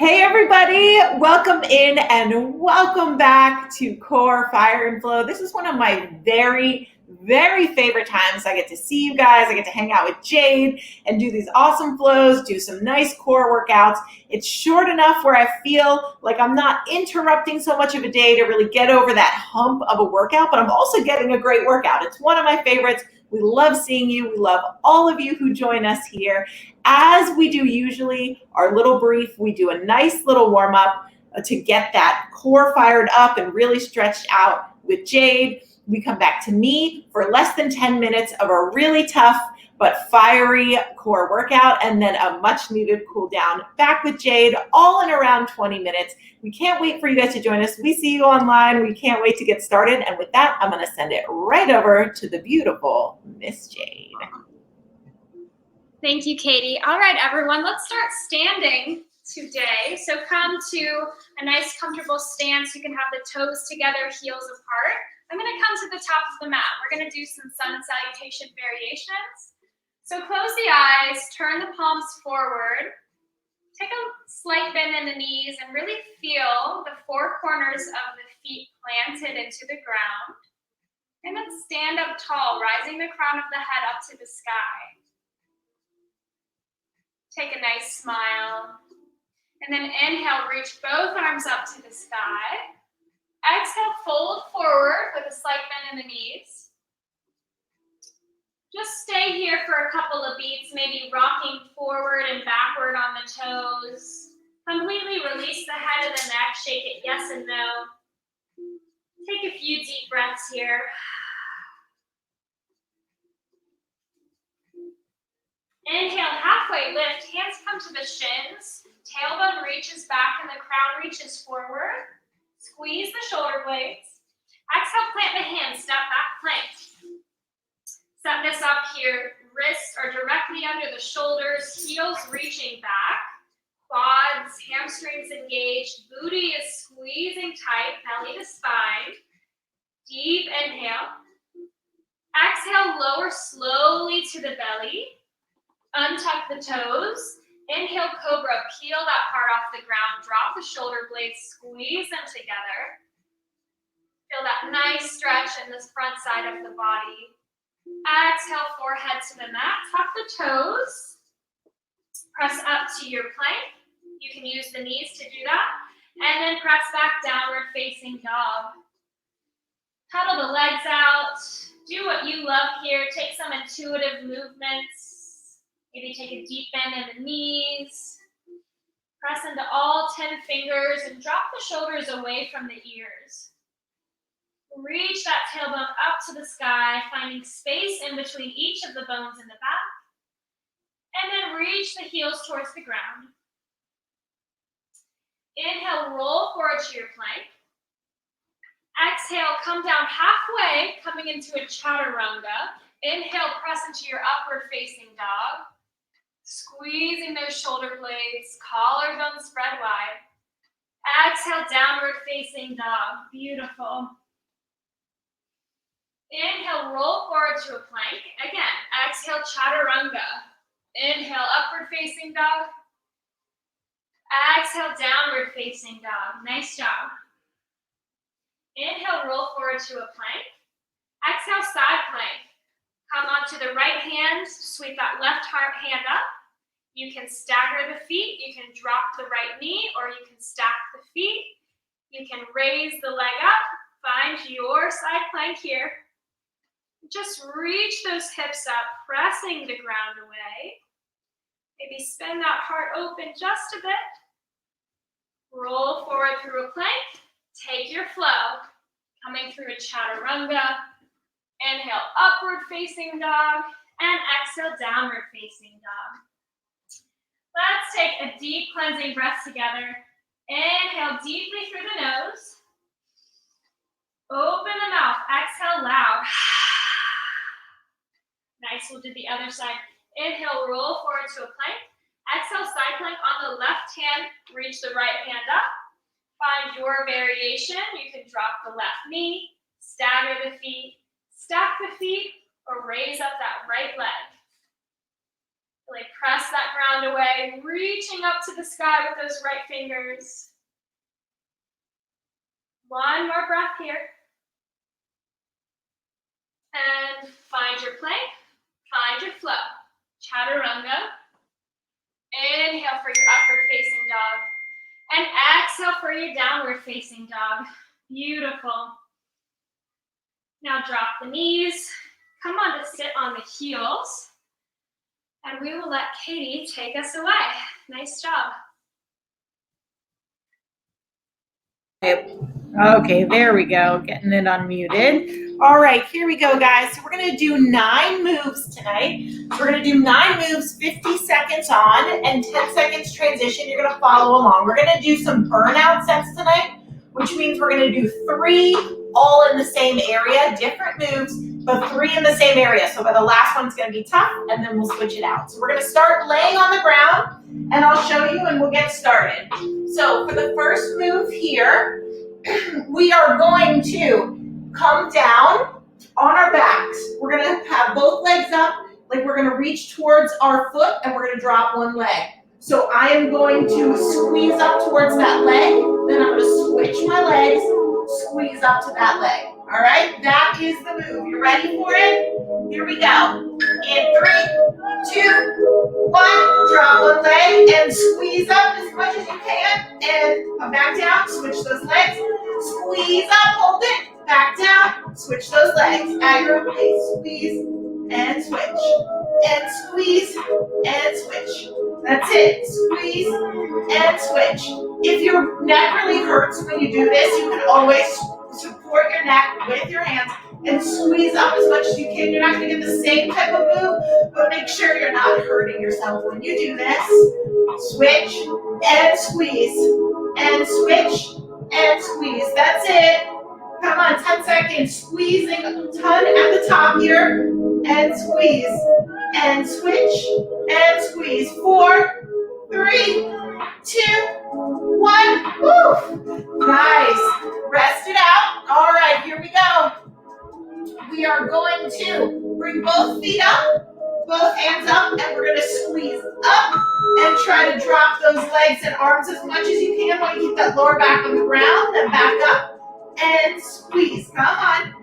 Hey everybody, welcome in and welcome back to Core Fire and Flow. This is one of my very favorite times. I get to see you guys, I get to hang out with Jade and do these awesome flows, do some nice core workouts. It's short enough where I feel like I'm not interrupting so much of a day to really get over that hump of a workout, but I'm also getting a great workout. It's one of my favorites. We love seeing you. We love all of you who join us here. As we do usually, our little brief, we do a nice little warm up to get that core fired up and really stretched out with Jade. We come back to me for less than 10 minutes of a really tough but fiery core workout, and then a much needed cool down back with Jade, all in around 20 minutes. We can't wait for you guys to join us. We see you online. We can't wait to get started. And with that, I'm going to send it right over to the beautiful Miss Jade. Thank you, Katie. All right, everyone, let's start standing today. So come to a nice, comfortable stance. You can have the toes together, heels apart. I'm going to come to the top of the mat. We're going to do some sun salutation variations. So close the eyes, turn the palms forward, take a slight bend in the knees, and really feel the four corners of the feet planted into the ground. And then stand up tall, rising the crown of the head up to the sky. Take a nice smile. And then inhale, reach both arms up to the sky. Exhale, fold forward with a slight bend in the knees. Just stay here for a couple of beats, maybe rocking forward and backward on the toes. Completely release the head of the neck, shake it yes and no. Take a few deep breaths here. Inhale, halfway lift, hands come to the shins, tailbone reaches back and the crown reaches forward. Squeeze the shoulder blades. Exhale, plant the hands, step back plank. Set this up here, wrists are directly under the shoulders, heels reaching back, quads, hamstrings engaged, booty is squeezing tight, belly to spine. Deep inhale. Exhale, lower slowly to the belly. Untuck the toes. Inhale, cobra, peel that part off the ground, drop the shoulder blades, squeeze them together. Feel that nice stretch in this front side of the body. Exhale, forehead to the mat, tuck the toes. Press up to your plank. You can use the knees to do that. And then press back, downward facing dog. Pedal the legs out. Do what you love here. Take some intuitive movements. Maybe take a deep bend in the knees. Press into all 10 fingers and drop the shoulders away from the ears. Reach that tailbone up to the sky, finding space in between each of the bones in the back. And then reach the heels towards the ground. Inhale, roll forward to your plank. Exhale, come down halfway, coming into a chaturanga. Inhale, press into your upward facing dog. Squeezing those shoulder blades, collarbone spread wide. Exhale, downward facing dog. Beautiful. Inhale, roll forward to a plank. Again, exhale, chaturanga. Inhale, upward facing dog. Exhale, downward facing dog. Nice job. Inhale, roll forward to a plank. Exhale, side plank. Come onto the right hand, sweep that left hand up. You can stagger the feet, you can drop the right knee, or you can stack the feet. You can raise the leg up, find your side plank here. Just reach those hips up, pressing the ground away. Maybe spin that heart open just a bit. Roll forward through a plank. Take your flow. Coming through a chaturanga. Inhale, upward facing dog. And exhale, downward facing dog. Let's take a deep cleansing breath together. Inhale deeply through the nose. Open the mouth. Exhale loud. Nice, we'll do the other side. Inhale, roll forward to a plank. Exhale, side plank on the left hand. Reach the right hand up. Find your variation. You can drop the left knee, stagger the feet, stack the feet, or raise up that right leg. Really press that ground away, reaching up to the sky with those right fingers. One more breath here. And find your plank, find your flow. Chaturanga. Inhale for your upward facing dog. And exhale for your downward facing dog. Beautiful. Now drop the knees. Come on to sit on the heels. And we will let Katie take us away. Nice job. Okay, there we go. Getting it unmuted. All right, here we go, guys. So we're going to do 9 moves tonight. So we're going to do 9 moves, 50 seconds on, and 10 seconds transition. You're going to follow along. We're going to do some burnout sets tonight, which means we're going to do 3 all in the same area, different moves, but 3 in the same area. So the last one's going to be tough, and then we'll switch it out. So we're going to start laying on the ground, and I'll show you, and we'll get started. So for the first move here, we are going to come down on our backs. We're going to have both legs up, like we're going to reach towards our foot, and we're going to drop one leg. So I am going to squeeze up towards that leg, then I'm going to switch my legs, squeeze up to that leg. All right, that is the move. You ready for it? Here we go. In 3, 2, 1, drop one leg and squeeze up as much as you can, and come back down, switch those legs, squeeze up, hold it, back down, switch those legs at your own pace, squeeze and switch, and squeeze and switch. That's it, squeeze and switch. If your neck really hurts when you do this, you can always support your neck with your hands and squeeze up as much as you can. You're not going to get the same type of move, but make sure you're not hurting yourself when you do this. Switch and squeeze and switch and squeeze. That's it. Come on, 10 seconds. Squeezing a ton at the top here and squeeze and switch and squeeze. 4, 3, 2, 1. Woo! Nice. Rest it out. All right, here we go. We are going to bring both feet up, both hands up, and we're going to squeeze up and try to drop those legs and arms as much as you can while you keep that lower back on the ground, then back up and squeeze. Come on.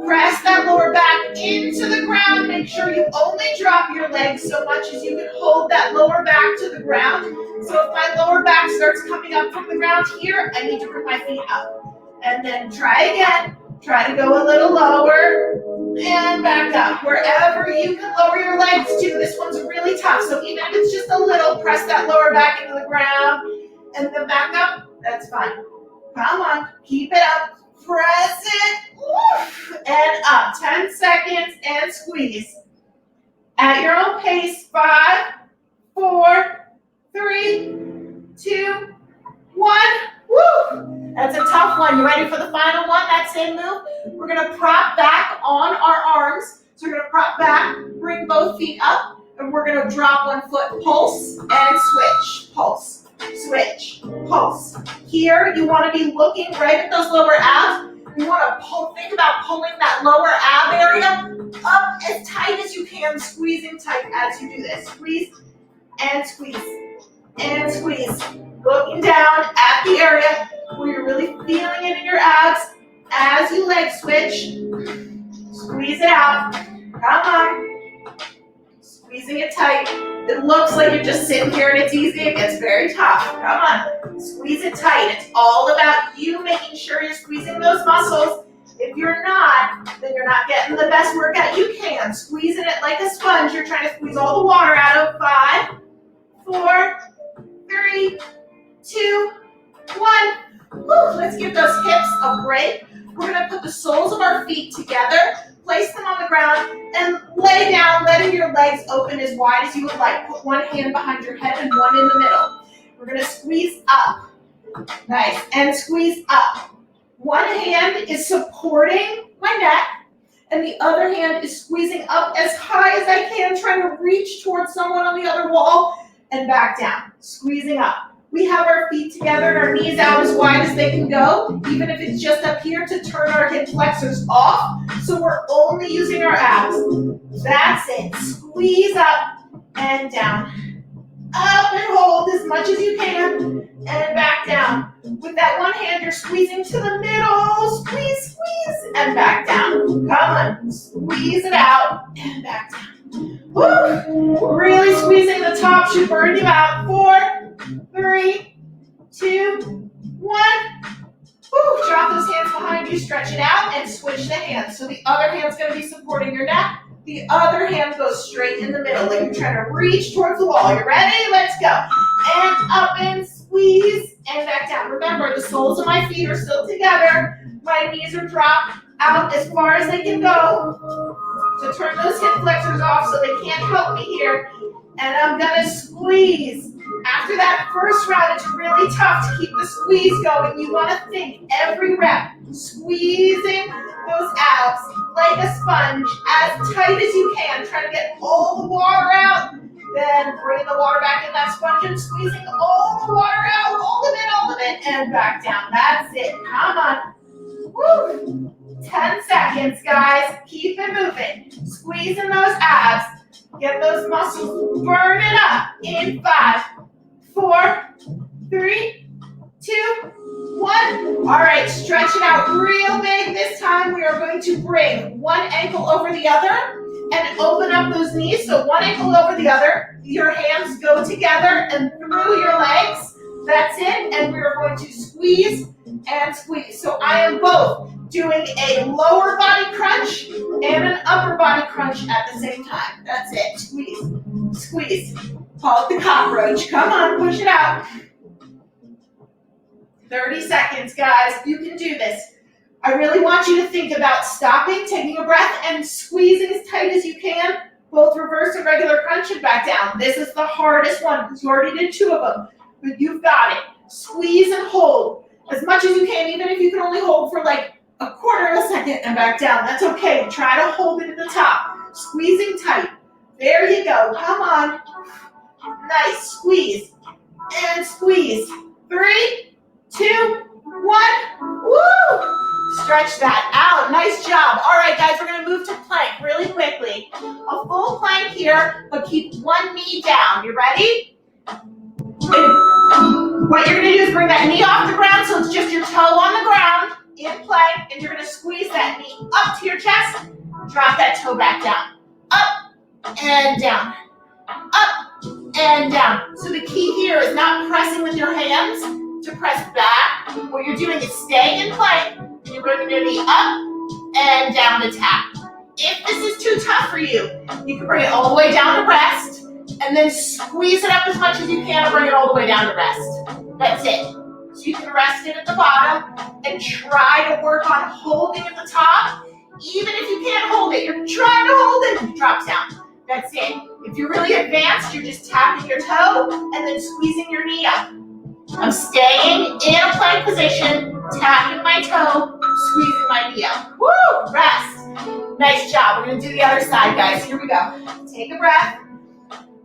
Press that lower back into the ground. Make sure you only drop your legs so much as you can hold that lower back to the ground. So if my lower back starts coming up from the ground here, I need to bring my feet up. And then try again. Try to go a little lower and back up. Wherever you can lower your legs to. This one's really tough. So even if it's just a little, press that lower back into the ground and then back up. That's fine. Come on. Keep it up. Press it. Woof, and up. 10 seconds and squeeze. At your own pace. 5, 4, 3, 2, 1. Woo! That's a tough one. You ready for the final one? That same move? We're going to prop back on our arms. So we're going to prop back, bring both feet up, and we're going to drop one foot, pulse, and switch. Pulse, switch, pulse. Here, you want to be looking right at those lower abs. You want to think about pulling that lower ab area up as tight as you can, squeezing tight as you do this. Squeeze and squeeze and squeeze. Looking down at the area where you're really feeling it in your abs as you leg switch. Squeeze it out. Come on. Squeezing it tight. It looks like you're just sitting here and it's easy. It gets very tough. Come on. Squeeze it tight. It's all about you making sure you're squeezing those muscles. If you're not, then you're not getting the best workout you can. Squeezing it like a sponge. You're trying to squeeze all the water out of 5, 4, 3, 2, 1. Woo, let's give those hips a break. We're going to put the soles of our feet together, place them on the ground, and lay down, letting your legs open as wide as you would like. Put one hand behind your head and one in the middle. We're going to squeeze up. Nice. And squeeze up. One hand is supporting my neck, and the other hand is squeezing up as high as I can, trying to reach towards someone on the other wall, and back down. Squeezing up. We have our feet together and our knees out as wide as they can go, even if it's just up here to turn our hip flexors off. So we're only using our abs. That's it. Squeeze up and down. Up and hold as much as you can, and back down. With that one hand, you're squeezing to the middle. Squeeze, squeeze, and back down. Come on, squeeze it out, and back down. Woo! Really squeezing the top should burn you out. 4, 3, 2, 1. Woo! Drop those hands behind you, stretch it out, and switch the hands. So the other hand's going to be supporting your neck. The other hand goes straight in the middle, like you're trying to reach towards the wall. You ready? Let's go. And up and squeeze, and back down. Remember, the soles of my feet are still together. My knees are dropped out as far as they can go to turn those hip flexors off so they can't help me here. And I'm going to squeeze. After that first round, it's really tough to keep the squeeze going. You want to think every rep, squeezing those abs like a sponge, as tight as you can. Try to get all the water out. Then bring the water back in that sponge and squeezing all the water out, all of it, and back down. That's it. Come on. Woo. 10 seconds, guys. Keep it moving. Squeezing those abs. Get those muscles burning up in 5, 4, 3, 2, 1. All right, stretch it out real big. This time we are going to bring one ankle over the other and open up those knees. So one ankle over the other. Your hands go together and through your legs. That's it. And we are going to squeeze and squeeze. So I am both doing a lower body crunch and an upper body crunch at the same time. That's it. Squeeze, squeeze. Call it the cockroach. Come on, push it out. 30 seconds, guys. You can do this. I really want you to think about stopping, taking a breath, and squeezing as tight as you can. Both reverse and regular crunch and back down. This is the hardest one because you already did 2 of them, but you've got it. Squeeze and hold as much as you can, even if you can only hold for like a quarter of a second and back down. That's okay. Try to hold it at the top. Squeezing tight. There you go. Come on. Nice. Squeeze and squeeze. 3, 2, 1. Woo! Stretch that out. Nice job. All right, guys, we're going to move to plank really quickly. A full plank here, but keep one knee down. You ready? And what you're going to do is bring that knee off the ground so it's just your toe on the ground in plank, and you're going to squeeze that knee up to your chest. Drop that toe back down. Up and down. Up and down. So the key here is not pressing with your hands to press back. What you're doing is staying in plank, and you're bringing your knee up and down to tap. If this is too tough for you, you can bring it all the way down to rest, and then squeeze it up as much as you can and bring it all the way down to rest. That's it. So you can rest it at the bottom and try to work on holding at the top. Even if you can't hold it, you're trying to hold it, it drops down. That's it. If you're really advanced, you're just tapping your toe and then squeezing your knee up. I'm staying in a plank position, tapping my toe, squeezing my knee up. Woo! Rest. Nice job. We're going to do the other side, guys. Here we go. Take a breath.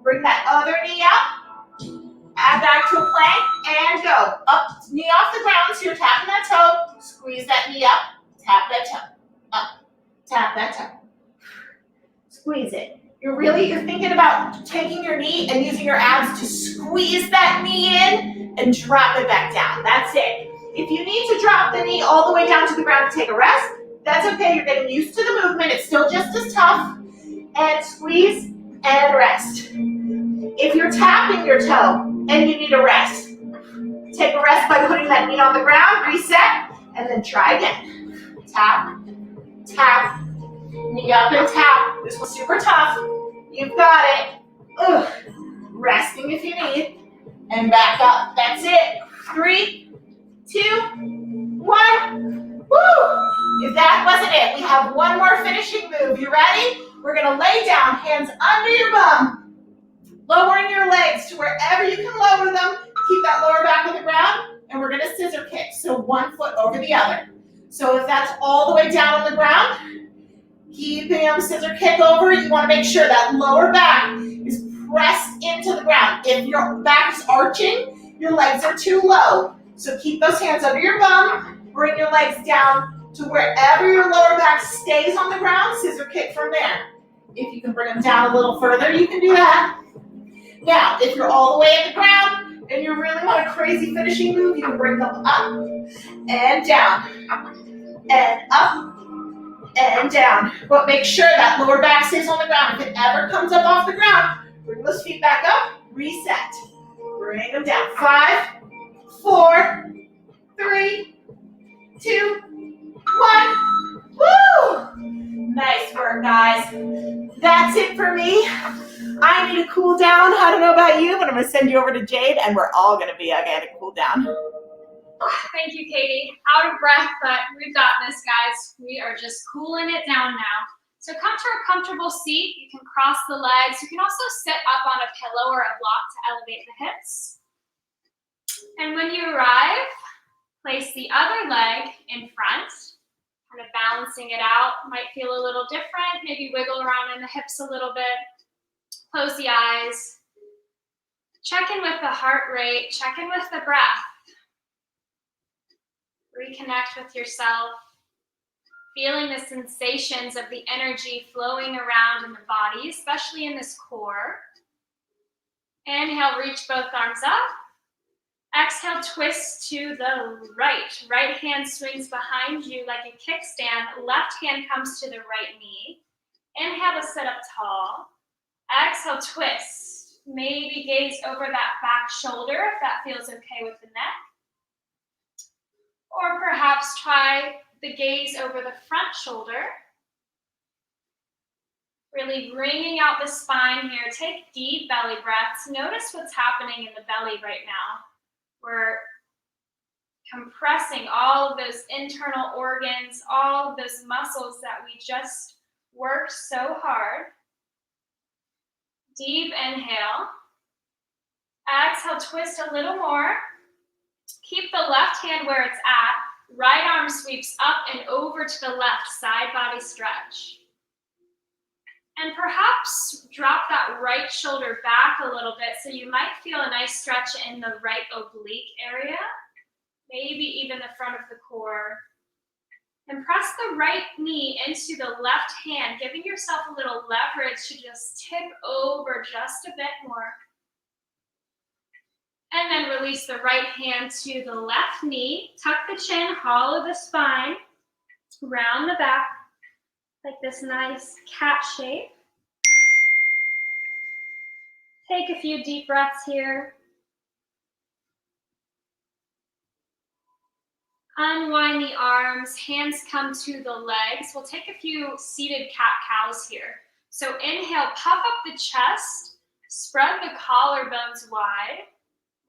Bring that other knee up. Add back to a plank and go. Up, knee off the ground, so you're tapping that toe. Squeeze that knee up. Tap that toe. Up. Tap that toe. Squeeze it. You're thinking about taking your knee and using your abs to squeeze that knee in and drop it back down. That's it. If you need to drop the knee all the way down to the ground to take a rest, that's okay. You're getting used to the movement. It's still just as tough. And squeeze and rest. If you're tapping your toe and you need a rest, take a rest by putting that knee on the ground, reset, and then try again. Tap, tap, knee up and tap. This was super tough. You've got it. Ugh. Resting if you need. And back up. That's it. 3, 2, 1. Woo! If that wasn't it, we have one more finishing move. You ready? We're going to lay down, hands under your bum, lowering your legs to wherever you can lower them. Keep that lower back on the ground, and we're going to scissor kick. So one foot over the other. So if that's all the way down on the ground, keeping them scissor kick over, you want to make sure that lower back is pressed into the ground. If your back is arching, your legs are too low. So keep those hands under your bum, bring your legs down to wherever your lower back stays on the ground, scissor kick from there. If you can bring them down a little further, you can do that. Now, if you're all the way at the ground and you really want a crazy finishing move, you can bring them up and down, and up and down. But make sure that lower back stays on the ground. If it ever comes up off the ground, bring those feet back up, reset. Bring them down. 5, 4, 3, 2, 1. Woo! Nice work, guys. That's it for me. I need to cool down. I don't know about you, but I'm going to send you over to Jade, and we're all going to be again to cool down. Thank you, Katie. Out of breath, but we've got this, guys. We are just cooling it down now. So come to a comfortable seat. You can cross the legs. You can also sit up on a pillow or a block to elevate the hips. And when you arrive, place the other leg in front, kind of balancing it out. Might feel a little different. Maybe wiggle around in the hips a little bit. Close the eyes. Check in with the heart rate. Check in with the breath. Reconnect with yourself. Feeling the sensations of the energy flowing around in the body, especially in this core. Inhale, reach both arms up. Exhale, twist to the right. Right hand swings behind you like a kickstand. Left hand comes to the right knee. Inhale to sit up tall. Exhale, twist. Maybe gaze over that back shoulder if that feels okay with the neck. Or perhaps try the gaze over the front shoulder. Really bringing out the spine here. Take deep belly breaths. Notice what's happening in the belly right now. We're compressing all of those internal organs, all of those muscles that we just worked so hard. Deep inhale. Exhale, twist a little more. Keep the left hand where it's at. Right arm sweeps up and over to the left, side body stretch. And perhaps drop that right shoulder back a little bit so you might feel a nice stretch in the right oblique area, maybe even the front of the core. And press the right knee into the left hand, giving yourself a little leverage to just tip over just a bit more. And then release the right hand to the left knee. Tuck the chin, hollow the spine, round the back, like this nice cat shape. Take a few deep breaths here. Unwind the arms, hands come to the legs. We'll take a few seated cat-cows here. So inhale, puff up the chest, spread the collarbones wide.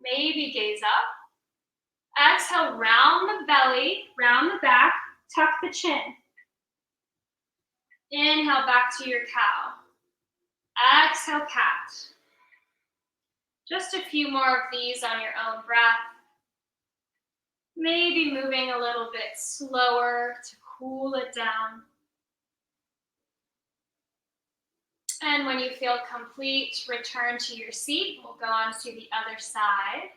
Maybe gaze up. Exhale, round the belly, round the back, tuck the chin. Inhale, back to your cow. Exhale, cat. Just a few more of these on your own breath. Maybe moving a little bit slower to cool it down. And when you feel complete, return to your seat. We'll go on to the other side.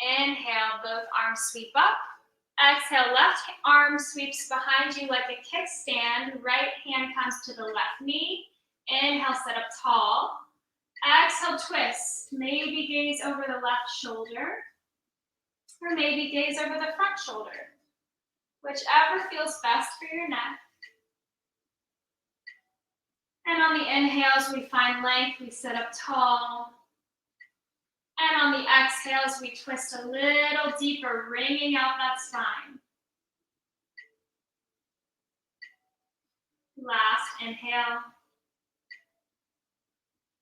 Inhale, both arms sweep up. Exhale, left arm sweeps behind you like a kickstand. Right hand comes to the left knee. Inhale, sit up tall. Exhale, twist. Maybe gaze over the left shoulder. Or maybe gaze over the front shoulder. Whichever feels best for your neck. And on the inhales, we find length, we sit up tall. And on the exhales, we twist a little deeper, wringing out that spine. Last inhale.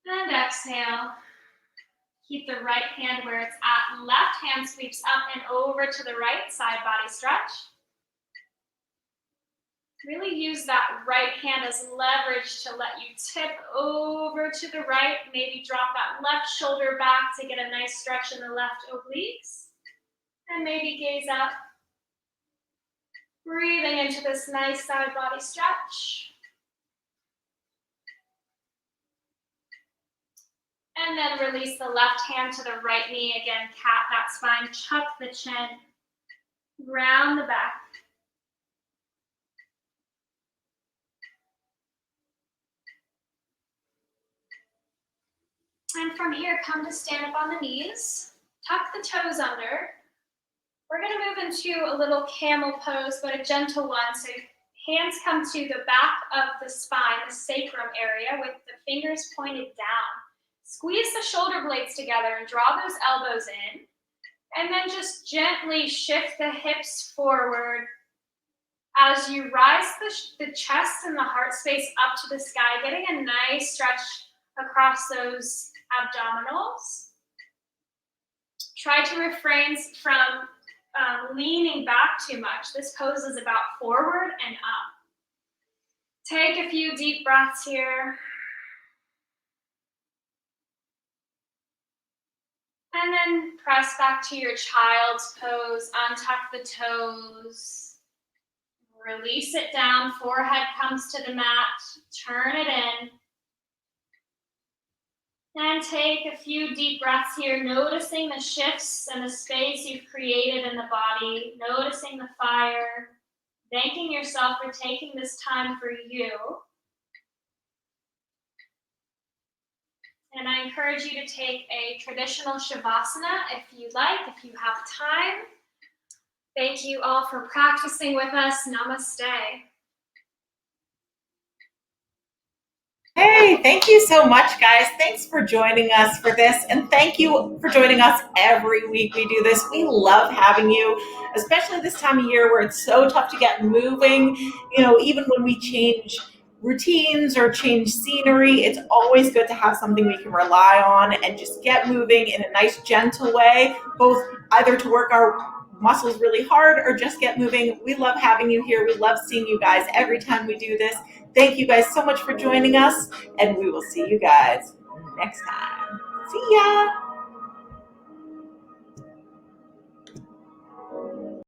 And exhale. Keep the right hand where it's at. Left hand sweeps up and over to the right, side body stretch. Really use that right hand as leverage to let you tip over to the right. Maybe drop that left shoulder back to get a nice stretch in the left obliques. And maybe gaze up. Breathing into this nice side body stretch. And then release the left hand to the right knee. Again, cat that spine, chuck the chin, round the back. And from here, come to stand up on the knees. Tuck the toes under. We're going to move into a little camel pose, but a gentle one. So hands come to the back of the spine, the sacrum area, with the fingers pointed down. Squeeze the shoulder blades together and draw those elbows in. And then just gently shift the hips forward as you rise the chest and the heart space up to the sky, getting a nice stretch across those abdominals. Try to refrain from leaning back too much. This pose is about forward and up. Take a few deep breaths here. And then press back to your child's pose, untuck the toes. Release it down, forehead comes to the mat, turn it in. And take a few deep breaths here, noticing the shifts and the space you've created in the body, noticing the fire, thanking yourself for taking this time for you. And I encourage you to take a traditional Shavasana if you'd like, if you have time. Thank you all for practicing with us. Namaste. Hey, thank you so much, guys. Thanks for joining us for this. And thank you for joining us every week we do this. We love having you, especially this time of year where it's so tough to get moving. You know, even when we change routines or change scenery, it's always good to have something we can rely on and just get moving in a nice, gentle way, both either to work our muscles really hard or just get moving. We love having you here. We love seeing you guys every time we do this. Thank you guys so much for joining us, and we will see you guys next time. See ya!